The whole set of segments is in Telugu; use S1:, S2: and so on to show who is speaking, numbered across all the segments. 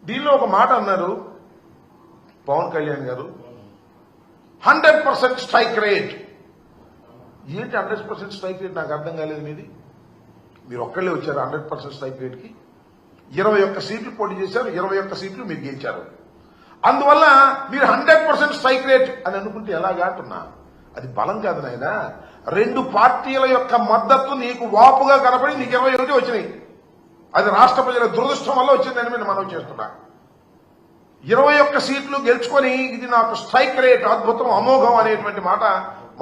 S1: దీనిలో ఒక మాట అన్నారు పవన్ కళ్యాణ్ గారు, 100% స్ట్రైక్ రేట్. ఏంటి 100% స్ట్రైక్ రేట్? నాకు అర్థం కాలేదు. మీరు ఒక్కళ్ళే వచ్చారు 100% స్ట్రైక్ రేట్ కి. 21 సీట్లు పోటీ చేశారు, 21 సీట్లు మీరు గెలిచారు. అందువల్ల మీరు 100% స్ట్రైక్ రేట్ అని అనుకుంటే ఎలాగా అంటున్నా? అది బలం కాదు నాయన. 2 పార్టీల యొక్క మద్దతు నీకు వాపుగా కనపడి నీకు 21 వచ్చినాయి. అది రాష్ట్ర ప్రజల దురదృష్టం వల్ల వచ్చిందని నేను మనం చేస్తున్నా. 21 సీట్లు గెలుచుకొని ఇది నాకు స్ట్రైక్ రేట్, అద్భుతం, అమోఘం అనేటువంటి మాట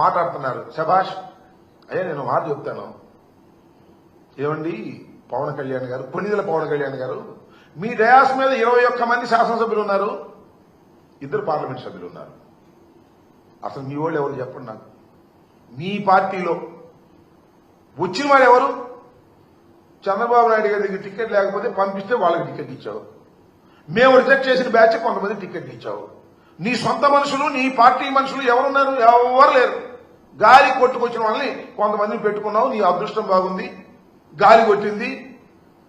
S1: మాట్లాడుతున్నారు. శభాష్ అయ్యా. నేను మాట చెప్తాను. ఏమండి పవన్ కళ్యాణ్ గారు, కొన్నిదల పవన్ కళ్యాణ్ గారు, మీ డయాస్ మీద 21 మంది శాసనసభ్యులు ఉన్నారు, 2 పార్లమెంట్ సభ్యులు ఉన్నారు. అసలు మీ వాళ్ళు ఎవరు చెప్పండి నాకు. మీ పార్టీలో వచ్చిన వాడు ఎవరు? చంద్రబాబు నాయుడు గారి దగ్గర టికెట్ లేకపోతే పంపిస్తే వాళ్ళకి టికెట్ ఇచ్చావు. మేము రిజెక్ట్ చేసిన బ్యాచ్ కొంతమంది టికెట్ ఇచ్చావు. నీ సొంత మనుషులు, నీ పార్టీ మనుషులు ఎవరున్నారు? ఎవరు లేరు. గాలి కొట్టుకొచ్చిన వాళ్ళని కొంతమందిని పెట్టుకున్నావు. నీ అదృష్టం బాగుంది, గాలి కొట్టింది,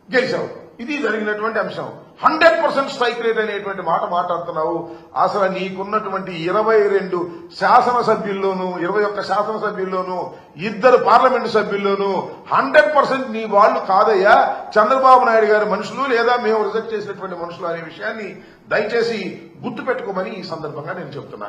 S1: గెలిచావు. ఇది జరిగినటువంటి అంశం. 100% స్ట్రైక్ రేట్ అనేటువంటి మాట మాట్లాడుతున్నావు. అసలు నీకున్నటువంటి 22 శాసనసభ్యుల్లోనూ, 21 శాసనసభ్యుల్లోనూ, 2 పార్లమెంటు సభ్యుల్లోనూ 100% నీ వాళ్ళు కాదయ్యా, చంద్రబాబు నాయుడు గారి మనుషులు లేదా మేము రిజెక్ట్ చేసినటువంటి మనుషులు అనే విషయాన్ని దయచేసి గుర్తు పెట్టుకోమని ఈ సందర్భంగా నేను చెప్తున్నాను.